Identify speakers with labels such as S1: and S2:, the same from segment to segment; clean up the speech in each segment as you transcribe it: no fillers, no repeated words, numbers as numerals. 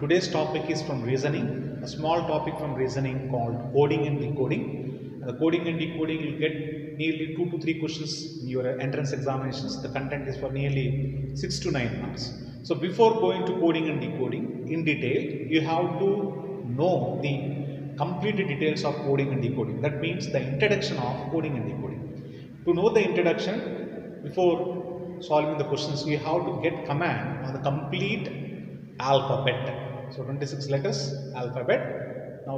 S1: today's topic is from reasoning, a small topic from reasoning called coding and decoding. The coding and decoding will get nearly 2 to 3 questions in your entrance examinations. The content is for nearly 6 to 9 marks. So before going to coding and decoding in detail, you have to know the complete details of coding and decoding. That means the introduction of coding and decoding. To know the introduction, before solving the questions, you have to get command on the complete alphabet. So 26 letters alphabet. Now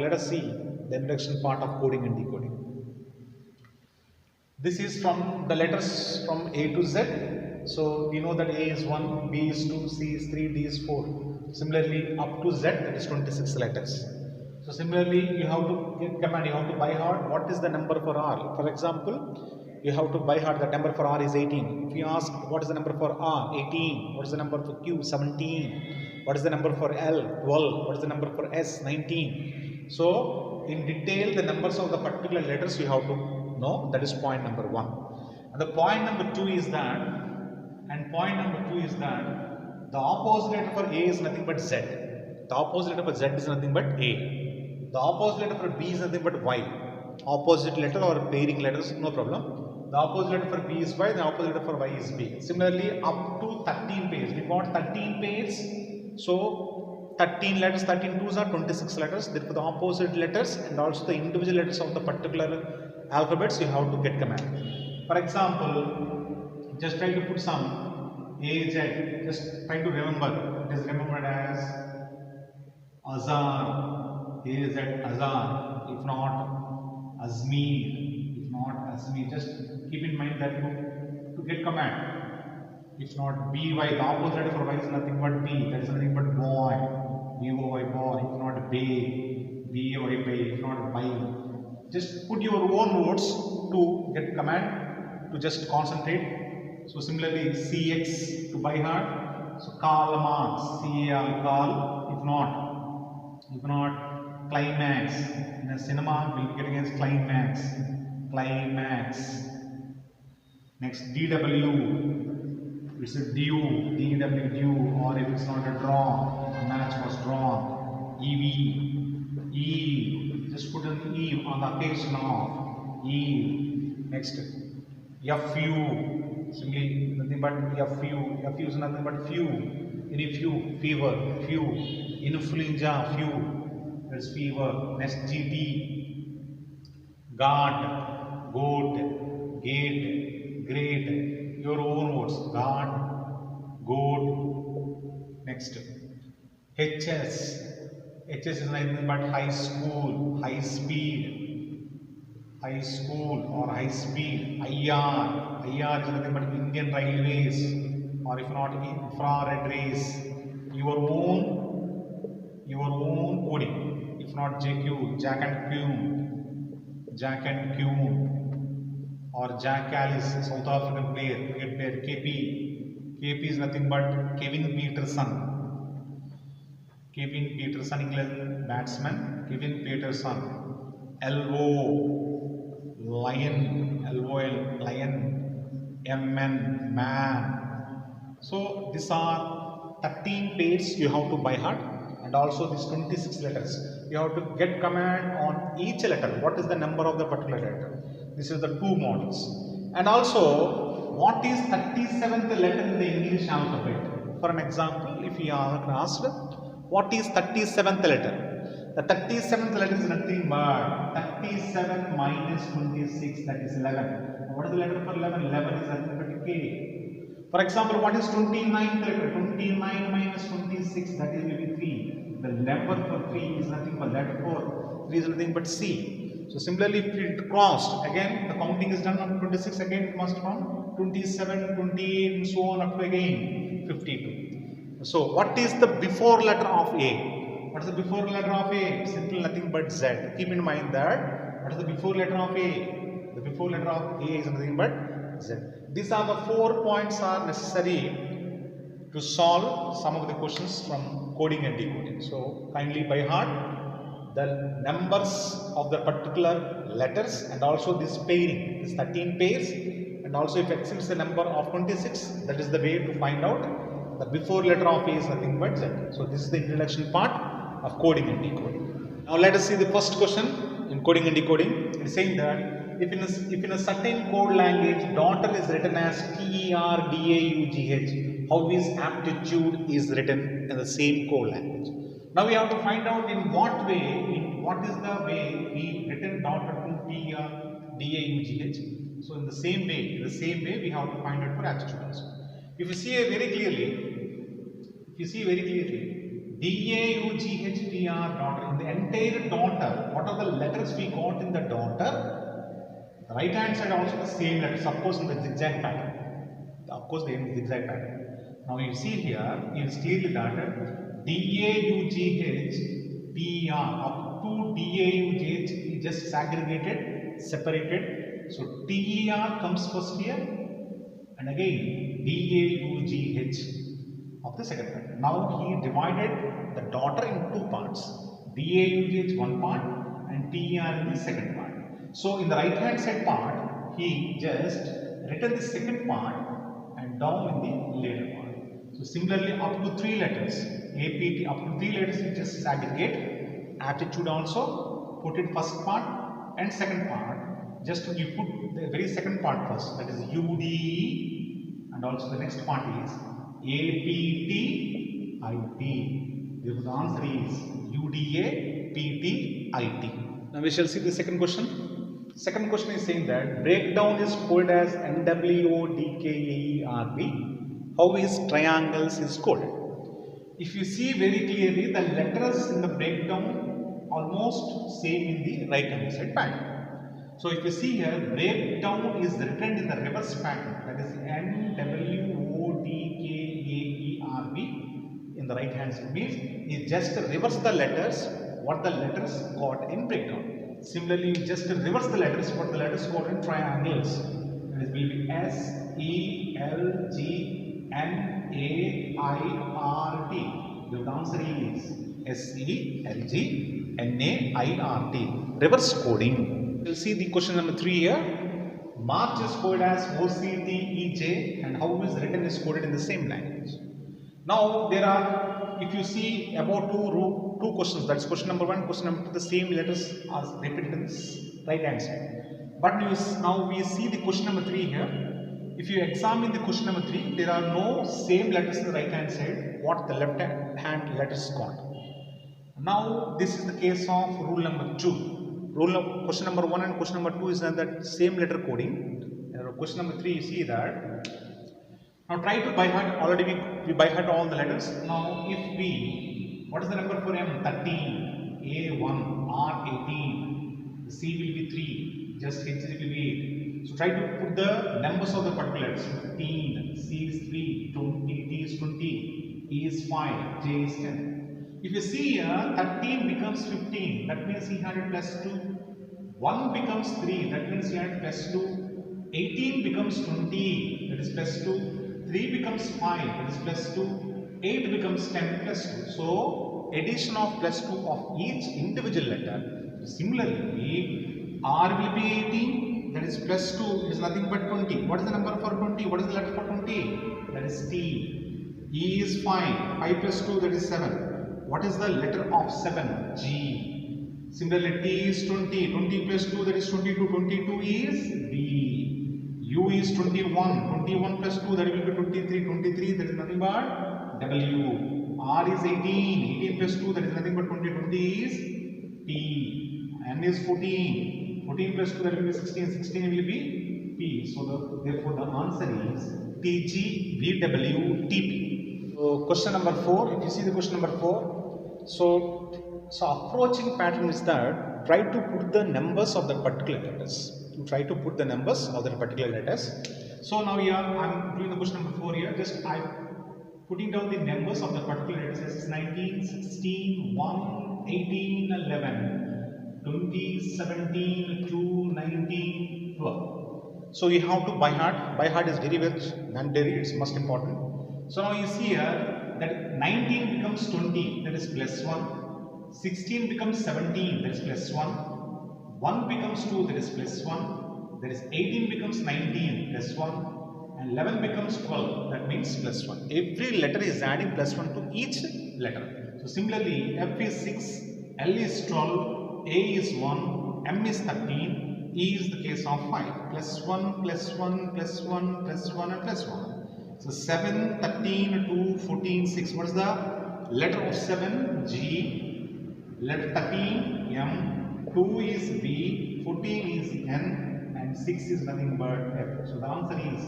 S1: let us see the introduction part of coding and decoding. This is from the letters from A to Z. So we know that A is 1, B is 2, C is 3, D is 4. Similarly up to Z, that is 26 letters. So similarly you have to get command, you have to by heart what is the number for R. For example, you have to by heart the number for R is 18. If you ask what is the number for R, 18. What is the number for Q, 17. What is the number for L, 12. What is the number for S, 19. So in detail the numbers of the particular letters you have to know. That is point number 1. And the point number 2 is that, the opposite letter for A is nothing but Z. The opposite letter for Z is nothing but A. The opposite letter for B is nothing but Y. Opposite letter or pairing letters, no problem. The opposite letter for B is Y, the opposite letter for Y is B. Similarly, up to 13 pairs. We got 13 pairs. So 13 letters, 13 twos are 26 letters. Therefore, the opposite letters and also the individual letters of the particular alphabets you have to get command. For example, just try to put some AZ. Just try to remember. It is remembered as Azar. AZ Azar. If not Azmir. If not Azmir. Just keep in mind that to get command. If not BY, the opposite letter for Y is nothing but B. That is nothing but boy. BOY boy. If not bay, BOY bay. If not by. Just put your own words to get command, to just concentrate. So similarly CX to by heart. So Karl Marx, CAL, Karl. If not climax. In a cinema we will get against climax. Climax. Next DW. It's a due, DW due, or if it's not a draw, a match was drawn. EV, E. Just put an E on the occasion of E. Next FU. Simply nothing but FU. FU is nothing but few. Any few, fever, few. Influenza, few. That's fever. Next GT. Guard, goat, gate, great. Your own words. Guard, goat. Next. HS. HS is nothing but high school, high speed. High school or high speed. IR. IR is nothing but Indian Railways, or if not infrared rays. Your own coding. If not JQ, Jack and Queen, or Jack Alice, South African player, cricket player. KP is nothing but Kevin Peterson. Kevin Peterson, England batsman. Kevin Peterson. LO, lion. LOL, lion. MN, man. So these are 13 pairs you have to by heart, and also these 26 letters. You have to get command on each letter. What is the number of the particular letter? This is the 2 models. And also, what is 37th letter in the English alphabet? For an example, if you are asked, what is 37th letter? The 37th letter is nothing but 37 minus 26, that is 11. What is the letter for 11? 11 is nothing but K. For example, what is 29th letter? 29 minus 26, that is maybe 3. The number for 3 is nothing but letter 4. 3 is nothing but C. So similarly, if it crossed, again the counting is done on 26, again it must from 27, 28 and so on up to again 52. So what is the before letter of A? What is the before letter of A? Simple, nothing but Z. Keep in mind that what is the before letter of A? The before letter of A is nothing but Z. These are the 4 points are necessary to solve some of the questions from coding and decoding. So kindly by heart the numbers of the particular letters, and also this pairing, this 13 pairs, and also if exceeds the number of 26, that is the way to find out The before letter of A is nothing but Z. So this is the introduction part of coding and decoding. Now let us see the first question in coding and decoding. It is saying that if in a certain code language daughter is written as TERDAUGH, how is aptitude is written in the same code language. Now we have to find out in what is the way we written daughter to TERDAUGH. So in the same way we have to find out for aptitude also. If you see very clearly, DAUGHTR daughter, in the entire daughter, what are the letters we got in the daughter? The right hand side also the same letters, of course in the zigzag pattern. Of course they are in the zigzag pattern. Now you see here, it is clearly that DAUGHTR up to DAUGH is just segregated, separated. So TER comes first here and again DAUGH of the second part. Now he divided the daughter in two parts, DAUGH one part and TER in the second part. So in the right hand side part he just written the second part and down in the later part. So similarly up to 3 letters, APT up to 3 letters we just segregate. Aptitude also put it first part and second part. Just you put the very second part first, that is UDE, and also the next part is APTIT. Therefore the answer is UDAPTIT. Now we shall see the second question. Second question is saying that breakdown is coded as NWODKAERB. How is triangles is coded? If you see very clearly, the letters in the breakdown almost same in the right hand side pattern. So if you see here, breakdown is written in the reverse pattern, that is NWODKAERB in the right hand side, means you just reverse the letters what the letters got in breakdown. Similarly, you just reverse the letters what the letters got in triangles. That will be SELGNAIRT. The answer is SELGNAIRT. Reverse coding. We'll see the question number 3 here. March is coded as OCTEJ and how is written is coded in the same language. Now there are, if you see about two questions, that's question number 1, question number 2, the same letters are repeated in this right hand side. But now we see the question number 3 here. If you examine the question number 3, there are no same letters in the right hand side what the left hand letters got. Now this is the case of rule number 2. Question number 1 and question number 2 is that same letter coding. Question number 3 you see that. Now try to by heart, already we by heart all the letters. Now if we, what is the number for M? 13, A1, R18, C will be 3, just H will be 8. So try to put the numbers of the particular letters. 15, C is 3, 20, T is 20, E is 5, J is 10. If you see here, 13 becomes 15, that means he had it plus 2. 1 becomes 3, that means he had plus 2. 18 becomes 20, that is plus 2. 3 becomes 5, that is plus 2. 8 becomes 10 plus 2. So, addition of plus 2 of each individual letter. Similarly, R will be 18, that is plus 2, it is nothing but 20. What is the number for 20? What is the letter for 20? That is T. E is 5, 5 plus 2, that is 7. What is the letter of 7? G. Similarly, T is 20. 20 plus 2, that is 22. 22 is B. U is 21. 21 plus 2, that will be 23. 23, that is nothing but W. R is 18. 18 plus 2, that is nothing but 20. 20 is P. N is 14. 14 plus 2, that will be 16. 16 will be P. So, therefore, the answer is TGVWTP. So, question number 4. If you see the question number 4. So approaching pattern is that try to put the numbers of the particular letters. Try to put the numbers of the particular letters. So now here I am doing the question number 4 here. Just I putting down the numbers of the particular letters. This is 19, 16, 1, 18, 11, 20, 17, 2, 19, 12. So you have to by heart. By heart is very much mandatory. It's most important. So now you see here that 19 becomes 20, that is plus 1. 16 becomes 17, that is plus 1. 1 becomes 2, that is plus 1. That is 18 becomes 19, plus 1. and 11 becomes 12. That means plus 1. Every letter is adding plus 1 to each letter. So similarly, F is 6, L is 12, A is 1, M is 13, E is the case of 5. Plus 1, plus 1, plus 1, plus 1 and plus 1. So 7, 13, 2, 14, 6. What is the letter of 7? G. Letter 13, M. 2 is B. 14 is N. And 6 is nothing but F. So the answer is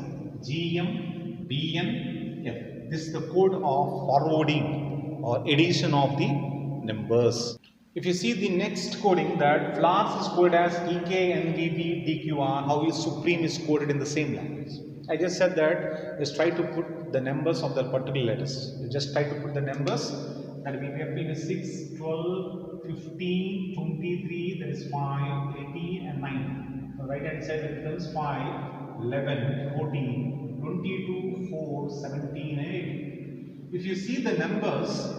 S1: GM, BN, F. This is the code of forwarding or addition of the numbers. If you see the next coding, that flowers is coded as EK, NVB, DQR, how is supreme is coded in the same language. I just said that just try to put the numbers of the particular letters. You just try to put the numbers that will be 6, 12, 15, 23, that is 5, 18 and 19. So right hand side it becomes 5, 11, 14, 22, 4, 17 and 18. If you see the numbers,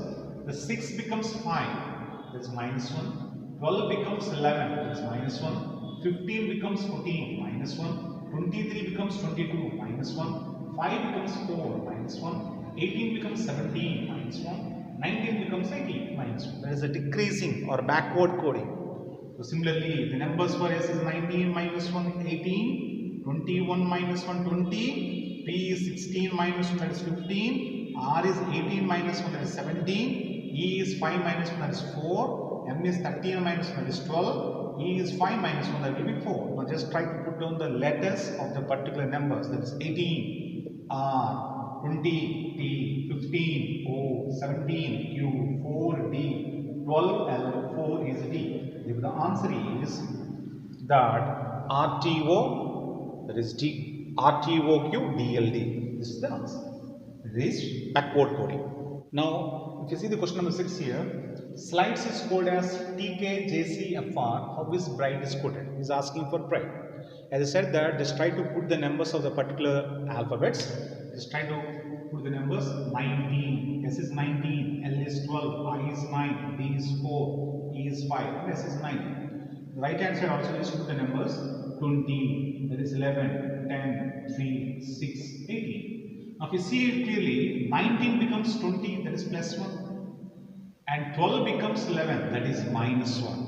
S1: the 6 becomes 5. That's minus 1, 12 becomes 11, that's minus 1, 15 becomes 14, minus 1, 23 becomes 22, minus 1, 5 becomes 4, minus 1, 18 becomes 17, minus 1, 19 becomes 18, minus 1. That is a decreasing or backward coding. So similarly, the numbers for S is 19, minus 1, 18, 21, minus 1, 20, P is 16, minus 1, that is 15, R is 18, minus 1, that is 17, E is 5 minus 1, that is 4. M is 13 minus 1, that is 12. E is 5 minus 1, that will be 4. Now just try to put down the letters of the particular numbers. That is 18, R, 20, T, 15, O, 17, Q, 4, D, 12, L, 4 is D. If the answer is that RTO, that is D, RTOQ, DLD. This is the answer. This is backward coding. Now, if you see the question number 6 here, slides is coded as TKJCFR. How is bright is coded? He is asking for bright. As I said that, just try to put the numbers of the particular alphabets. Just try to put the numbers 19. S is 19, L is 12, I is 9, D is 4, E is 5, S is 9. The right hand side also just put the numbers 20, that is 11, 10, 3, 6, 18. Now if you see it clearly, 19 becomes 20, that is plus 1. And 12 becomes 11, that is minus 1.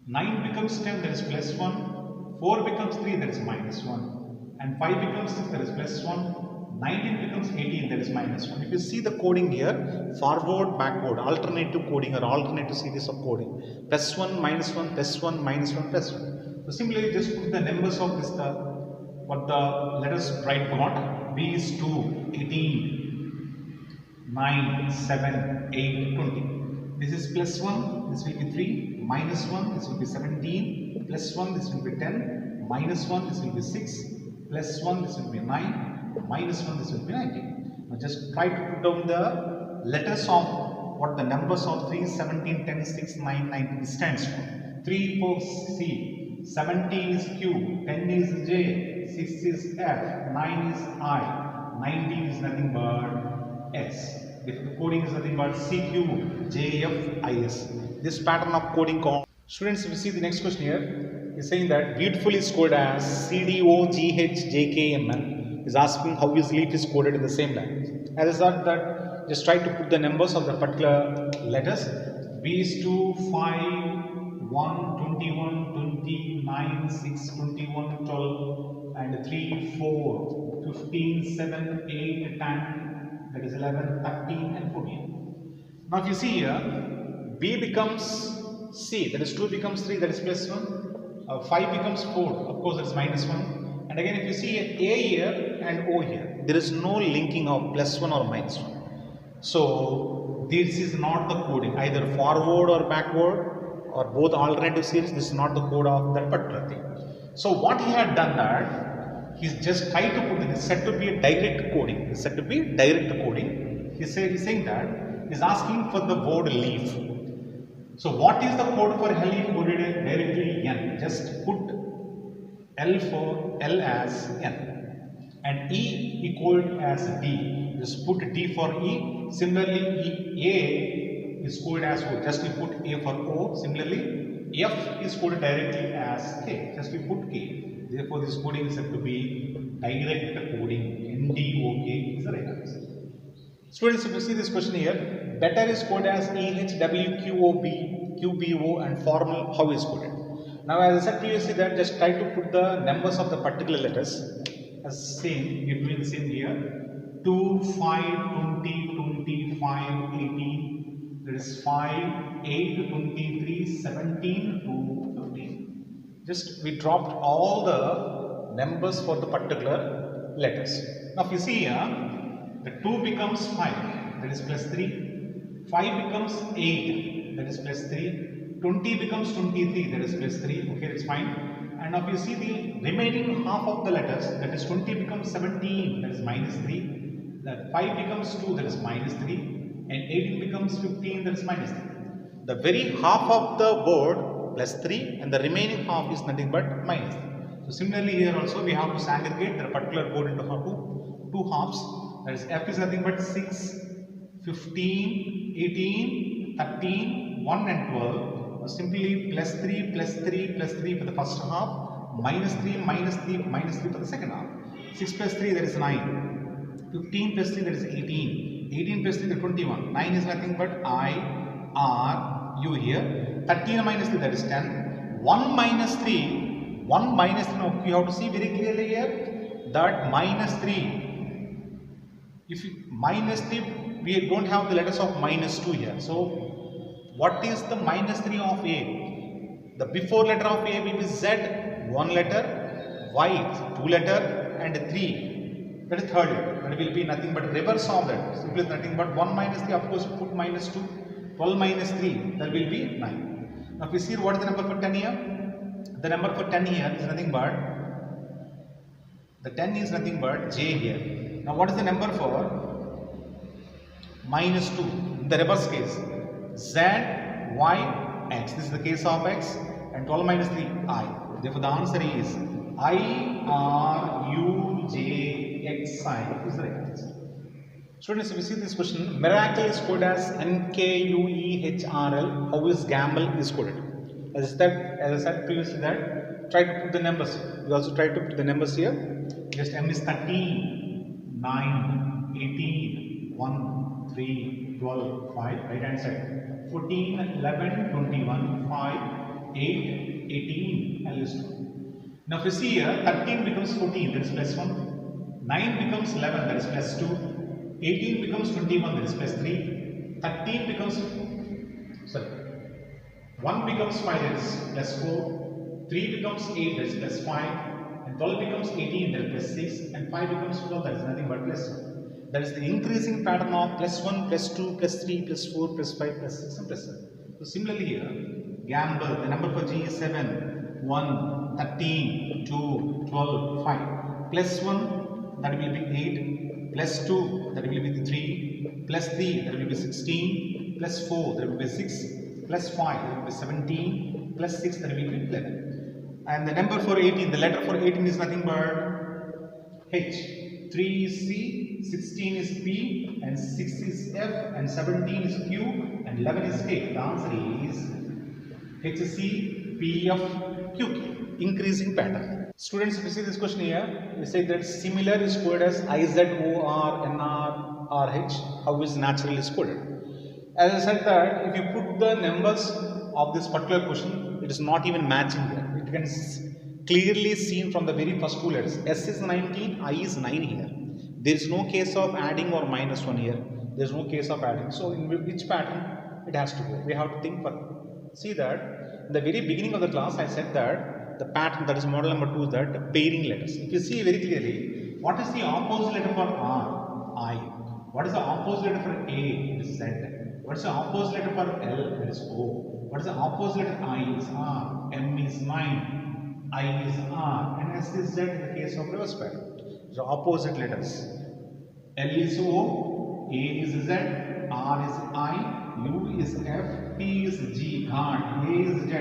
S1: 9 becomes 10, that is plus 1. 4 becomes 3, that is minus 1. And 5 becomes 6, that is plus 1. 19 becomes 18, that is minus 1. If you see the coding here, forward, backward, alternative coding or alternative series of coding. Plus 1, minus 1, plus 1, minus 1, plus 1. So simply just put the numbers of this, what the letters bright got. B is 2, 18, 9, 7, 8, 20. This is plus 1, this will be 3, minus 1, this will be 17, plus 1, this will be 10, minus 1, this will be 6, plus 1, this will be 9, minus 1, this will be 19. Now just try to put down the letters of what the numbers of 3, 17, 10, 6, 9, 19 stands for. 3, 4, C, 17 is Q, 10 is J, 6 is F, 9 is I, 19 is nothing but S. If the coding is nothing but CQ, JF, IS. This pattern of coding called. Students, if you see the next question here, is saying that beautiful is coded as CDOGHJKMN. Is asking how his leaf is coded in the same language. As I said that, just try to put the numbers of the particular letters. B is 2, 5, 1, 21, 20, 9, 6, 21, 12, and 3, 4, 15, 7, 8, 10, that is 11, 13, and 14. Now, if you see here, B becomes C, that is 2 becomes 3, that is plus 1, 5 becomes 4, of course, that is minus 1, and again, if you see A here and O here, there is no linking of plus 1 or minus 1. So, this is not the coding, either forward or backward, or both alternative series. This is not the code of that particular thing. So what he had done that, he's just tried to put it, it's said to be a direct coding. It's said to be direct coding. He's saying that, he's asking for the word leaf. So what is the code for leaf coded directly N? Just put L for L as N. And E equal as D. Just put D for E. Similarly, A is coded as O. Just we put A for O. Similarly, F is coded directly as K. Just we put K. Therefore, this coding is said to be direct coding. NDOK is the right answer. Students, if you see this question here, better is coded as EHWQOB, and formal how is coded. Now, as I said previously, that just try to put the numbers of the particular letters as same. You do the same here. 2, 5, 20, 25, 18. There is 5, 8, 23, 17 to 15. Just we dropped all the numbers for the particular letters. Now, if you see here, the 2 becomes 5, that is plus 3. 5 becomes 8, that is plus 3. 20 becomes 23, that is plus 3. Okay, that's fine. And now if you see the remaining half of the letters, that is 20 becomes 17, that is minus 3. That 5 becomes 2, that is minus 3. And 18 becomes 15, that is minus 3. The very half of the word plus 3 and the remaining half is nothing but minus 3. So similarly here also we have to segregate the particular code into two halves. That is F is nothing but 6, 15, 18, 13, 1 and 12. Simply plus 3, plus 3, plus 3 for the first half, minus 3, minus 3, minus 3 for the second half. 6 plus 3, that is 9. 15 plus 3, that is 18. 18 plus 3, that is 21. 9 is nothing but I, R, U here. 13 minus 3, that is 10. 1 minus 3, 1 minus 3, now you have to see very clearly here that minus 3. If you minus 3, we don't have the letters of minus 2 here. So, what is the minus 3 of A? The before letter of A will be Z, 1 letter, Y, 2 letter, and 3. That is third letter. That will be nothing but reverse of that. Simply nothing but 1 minus 3, of course, put minus 2. 12 minus 3, that will be 9. Now, if you see what is the number for 10 here? The number for 10 here is nothing but, the 10 is nothing but J here. Now, what is the number for minus 2? In the reverse case, Z, Y, X. This is the case of X, and 12 minus 3, I. Therefore, the answer is I, R, U, J, X, I is the right answer. Students, if you see this question, miracle is coded as NKUEHRL. How is gamble is coded? As I said previously that try to put the numbers. We also try to put the numbers here. Just M is 13, 9, 18, 1, 3, 12, 5, right hand side. 14, 11, 21, 5, 8, 18, L is 2. Now if you see here, 13 becomes 14, that is plus 1. 9 becomes 11, that is plus 2. 18 becomes 21, that is plus 3. 13 becomes, 1 becomes 5, that is plus 4. 3 becomes 8, that is plus 5. And 12 becomes 18, that is plus 6. And 5 becomes 12, that is nothing but plus 1. That is the increasing pattern of plus 1, plus 2, plus 3, plus 4, plus 5, plus 6, and plus 7. So similarly here, gamble, the number for G is 7, 1, 13, 2, 12, 5. Plus 1, that will be 8. Plus 2, that will be 3. Plus 3, that will be 16. Plus 4, that will be 6. Plus 5, that will be 17. Plus 6, that will be 11. And the number for 18, the letter for 18 is nothing but H. 3 is C, 16 is P, and 6 is F, and 17 is Q, and 11 is K. The answer is HC, PF, QK. Increasing pattern. Students, if you see this question here, we say that similar is coded as IZOR, NR, RH. How is natural is coded? As I said that if you put the numbers of this particular question, it is not even matching there. It can clearly seen from the very first two letters. S is 19, I is 9 here. There is no case of adding or minus 1 here. There is no case of adding. So in which pattern it has to go? We have to think for. See that in the very beginning of the class I said that the pattern, that is model number 2, is that pairing letters. If you see very clearly, what is the opposite letter for R? I. What is the opposite letter for A? It is Z. What is the opposite letter for L? It is O. What is the opposite letter I? Is R. M is 9. I is R, and S is Z in the case of reverse pattern. So opposite letters. L is O, A is Z, R is I, U is F, T is G, God, A is Z,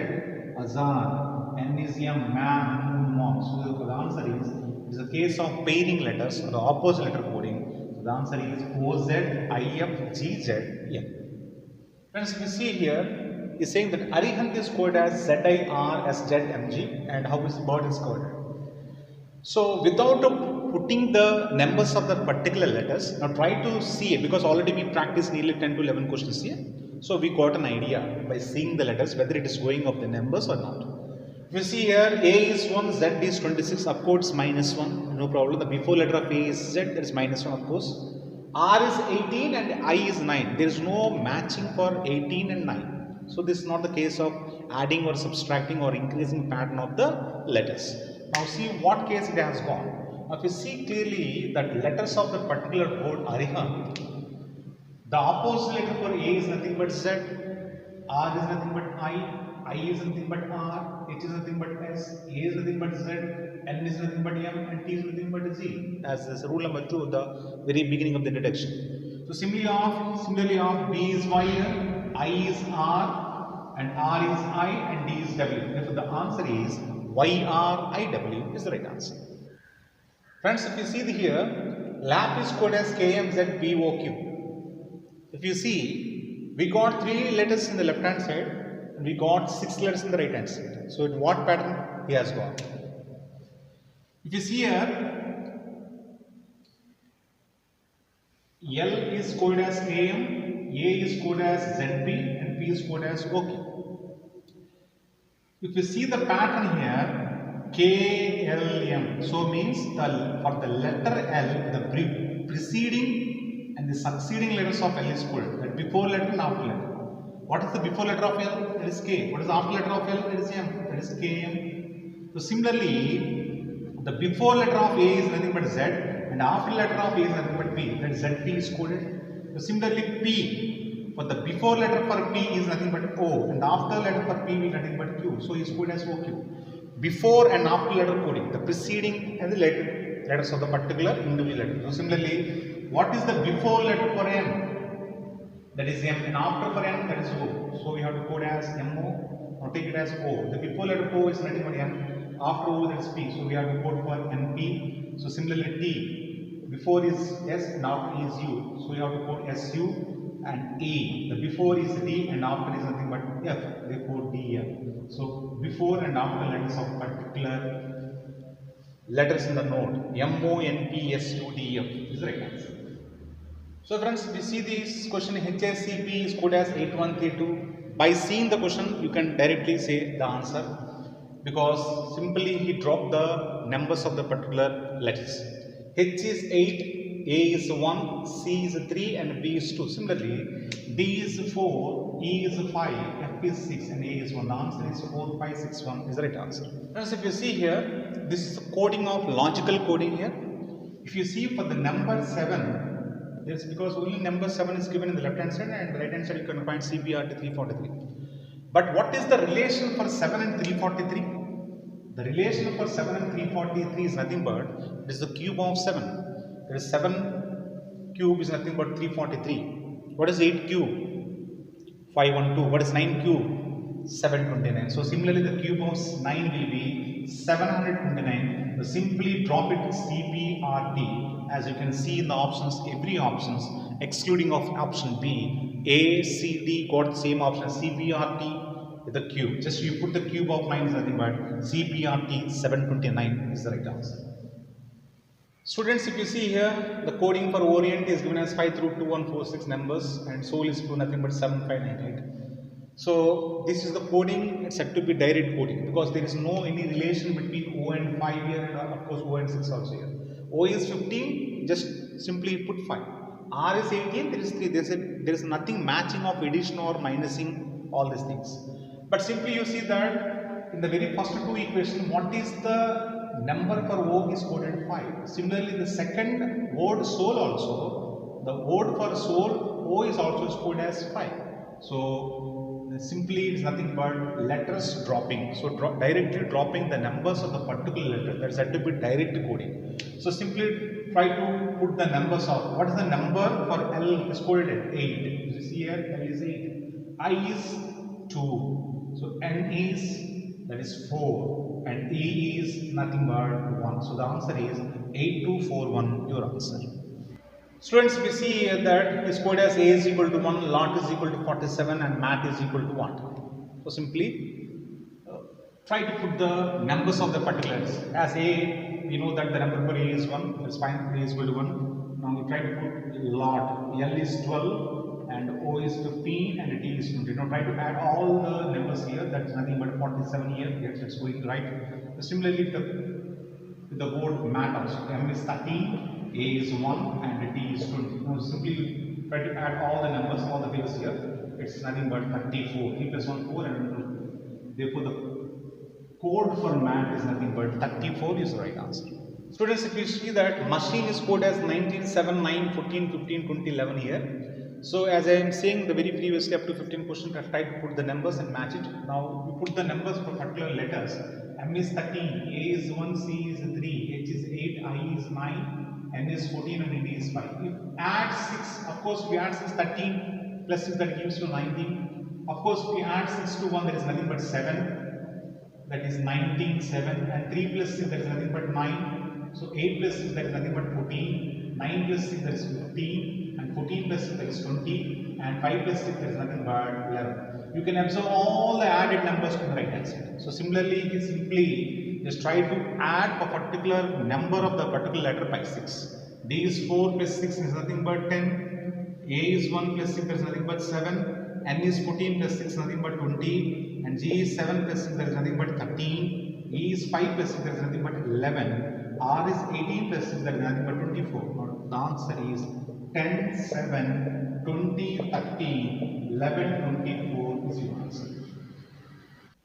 S1: Azar, N is M, man, mom. So the answer is, it is a case of pairing letters or the opposite letter coding. So the answer is OZ, IF, GZ, M. Friends, if you see here, is saying that Arihant is coded as ZIR, SZMG, and how is bird is coded. So without putting the numbers of the particular letters, now try to see it, because already we practiced nearly 10 to 11 questions here. So we got an idea by seeing the letters whether it is going of the numbers or not. If you see here, A is 1, Z is 26, of course minus 1, no problem. The before letter of A is Z, that is minus 1 of course. R is 18 and I is 9. There is no matching for 18 and 9. So this is not the case of adding or subtracting or increasing pattern of the letters. Now see what case it has gone. Now if you see clearly that letters of the particular word Arihant, the opposite letter for A is nothing but Z, R is nothing but I is nothing but R, H is nothing but S, A is nothing but Z, N is nothing but M, and T is nothing but Z, as is rule number 2 of the very beginning of the introduction. So similarly of B is Y, I is R, and R is I, and D is W. Therefore the answer is YRIW is the right answer. Friends, if you see here, LAP is coded as KMZBOQ. If you see, we got 3 letters in the left hand side and we got 6 letters in the right hand side. So in what pattern he has got? If you see here, L is coded as KM, A is coded as ZB, and P is coded as OK. If you see the pattern here, KLM, so means for the letter L, the preceding and the succeeding letters of L is coded. That before letter and after letter. What is the before letter of L? That is K. What is the after letter of L? That is M. That is KM. So similarly, the before letter of A is nothing but Z, and after letter of A is nothing but P. That ZP is coded. So similarly, P, for the before letter for P is nothing but O, and the after letter for P is nothing but Q. So is coded as OQ. Before and after letter coding, the preceding and the letters of the particular individual letter. So similarly, what is the before letter for M? That is M, and after for M, that is O. So we have to code as MO, or take it as O. The before letter O is nothing but M, after O that is P. So we have to code for MP. So similarly T, before is S and after is U. So we have to code SU and E. The before is D and after is nothing but F. Therefore DF. So before and after letters of particular letters in the node, MONPSUDF is the right answer. So friends, we see this question HSCP is coded as 8132. By seeing the question, you can directly say the answer, because simply he dropped the numbers of the particular letters. H is 8, A is 1, C is 3, and B is 2. Similarly, D is 4, E is 5, F is 6, and A is 1. The answer is 4, 5, 6, 1 is the right answer. Friends, if you see here, this is the coding of logical coding here. If you see for the number 7, this because only number 7 is given in the left hand side, and the right hand side you can find CBR to 343. But what is the relation for 7 and 343? The relation for 7 and 343 is nothing but it is the cube of 7. There is 7 cube is nothing but 343. What is 8 cube? 512. What is 9 cube? 729. So similarly the cube of 9 will be 729. So simply drop it CBRT. As you can see in the options, every options excluding of option B, A, C, D got the same option as CBRT with the cube. Just you put the cube of 9 is nothing but CBRT 729 is the right answer. Students, if you see here, the coding for Orient is given as 5 through 2146 numbers, and Soul is to nothing but 7598. So this is the coding, it's said to be direct coding because there is no any relation between O and 5 here, and of course O and 6 also here. O is 15, just simply put 5. R is 18, there is 3. There is nothing matching of addition or minusing all these things. But simply you see that in the very first two equations, what is the number for O is coded 5. Similarly, the second word soul also, the word for soul, O is also coded as 5. So simply it is nothing but letters dropping. So directly dropping the numbers of the particular letter, that is said to be direct coding. So simply try to put the numbers of what is the number for L is coded at 8. You see here L is 8, I is 2, so N is that is 4, and E is nothing but 1. So the answer is 8241, your answer. Students, we see here that this code as A is equal to 1, lot is equal to 47, and mat is equal to 1. So simply try to put the numbers of the particulars. As A, we know that the number for A is 1, that's fine, A is equal to 1. Now we try to put lot. L is 12 and O is 15 and T is 20. Now try to add all the numbers here, that's nothing but 47 here, yes, it's going right. Similarly, with the board math also, M is 13, A is 1 and T is 20. Now simply try to add all the numbers, all the figures here, it's nothing but 34. 3 plus 1, 4 and 2. Therefore, the code for math is nothing but 34 is the right answer. Students, if you see that machine is code as 19, 7, 9, 14, 15, 20, 11 here. So as I am saying the very previous step to 15 question, I try to put the numbers and match it. Now we put the numbers for particular letters. M is 13, A is 1, C is 3, H is 8, I is 9, N is 14 and D is 5. If add 6, of course we add 6, 13 plus 6 that gives you 19. Of course we add 6 to 1, that is nothing but 7. That is 19, 7 and 3 plus 6 that is nothing but 9. So 8 plus 6 that is nothing but 14. 9 plus 6 that is 15 and 14 plus 6 that is 20 and 5 plus 6 that is nothing but 11. You can observe all the added numbers to the right hand side. So similarly, you simply just try to add a particular number of the particular letter by 6. D is 4 plus 6 is nothing but 10. A is 1 plus 6 that is nothing but 7. N is 14 plus 6 nothing but 20 and G is 7 plus 6 that is nothing but 13. E is 5 plus 6 that is nothing but 11. R is 18 plus 6 that is nothing but 24. Now the answer is 10, 7, 20, 13, 11, 24 is your answer.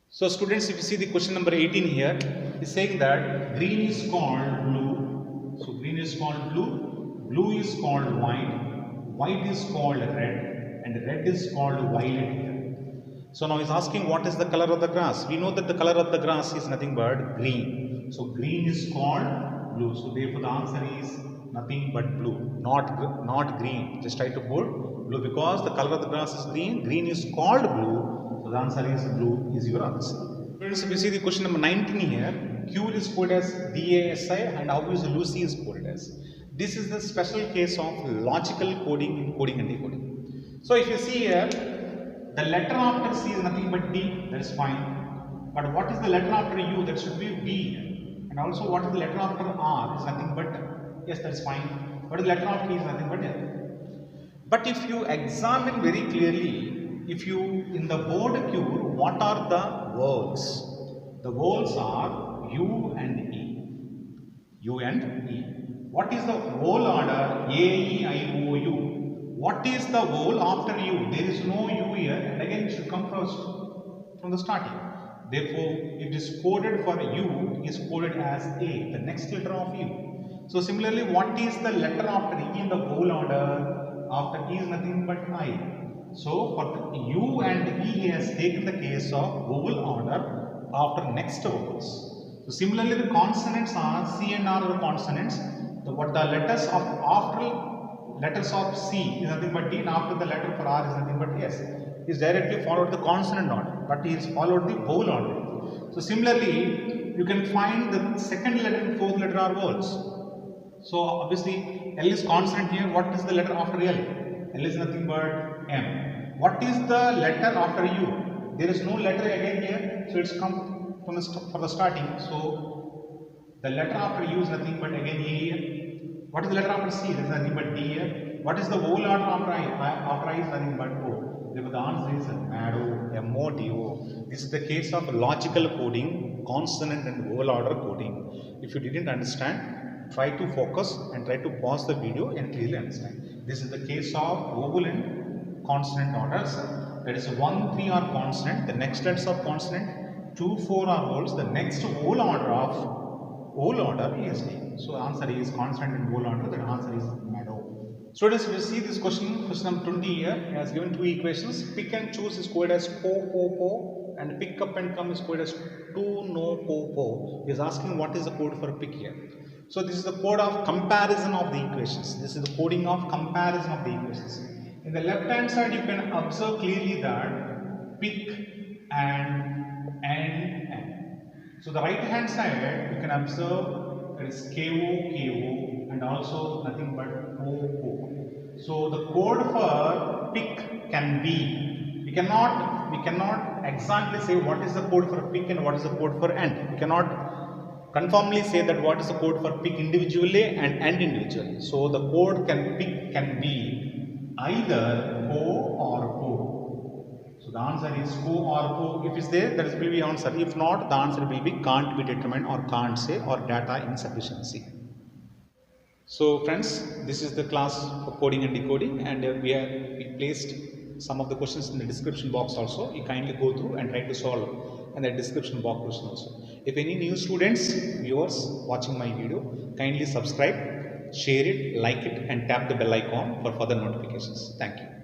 S1: So students, if you see the question number 18 here, is saying that green is called blue. So green is called blue, blue is called white, white is called red and red is called violet here. So now he's asking what is the color of the grass. We know that the color of the grass is nothing but green. So green is called blue. So therefore the answer is nothing but blue, not green. Just try to put blue because the color of the grass is green. Green is called blue. So the answer is blue is your answer. Friends, if you see the question number 19 here, Q is coded as DASI and how is Lucy is coded as. This is the special case of logical coding in coding and decoding. So if you see here, the letter after C is nothing but D, that is fine. But what is the letter after U? That should be B. And also what is the letter after R is nothing but, yes, that is fine. What is the letter after T is nothing but L. But if you examine very clearly, if you in the board Q, what are the vowels? The vowels are U and E. U and E. What is the vowel order? A, E, I, O, U. What is the vowel after U? There is no U here and again it should come first from the starting. Therefore, it is coded for U is coded as A, the next letter of U. So similarly, what is the letter after E in the vowel order? After E is nothing but I. So for the U and E, he has taken the case of vowel order after next vowels. So similarly, the consonants are C and R are the consonants. What the letters of after letters of C is nothing but D and after the letter for R is nothing but S. He is directly followed the consonant order, but he is followed the vowel order. So similarly, you can find the second letter and fourth letter are vowels. So obviously L is consonant here. What is the letter after L? L is nothing but M. What is the letter after U? There is no letter again here, so it's come from for the starting. So the letter after U is nothing but again A here. What is the letter after C? There is nothing but D here. What is the vowel order after I? After I is nothing but O. Therefore, the answer is MODO, M-O-D-O. This is the case of logical coding, consonant and vowel order coding. If you didn't understand, try to focus and try to pause the video and clearly understand. This is the case of vowel and consonant orders. That is 1, 3 are consonant, the next letters of consonant, 2, 4 are vowels, the next vowel order is D. So the answer is consonant and vowel order, the answer is MODO. Students, if you see this question number 20 here, it has given two equations. Pick and choose is coded as po and pick up and come is coded as to no po. He is asking what is the code for pick here. So this is the code of comparison of the equations. This is the coding of comparison of the equations. In the left hand side, you can observe clearly that pick and N. So the right hand side, you can observe there is KO and also nothing but O. So the code for pick can be, we cannot cannot exactly say what is the code for pick and what is the code for end. We cannot conformly say that what is the code for pick individually and end individually. So the code pick can be either co or co. So the answer is co or co. If it's there, that will be answer. If not, the answer will be can't be determined or can't say or data insufficiency. So friends, this is the class for coding and decoding, and we placed some of the questions in the description box also. You kindly go through and try to solve in the description box question also. If any new students, viewers watching my video, kindly subscribe, share it, like it and tap the bell icon for further notifications. Thank you.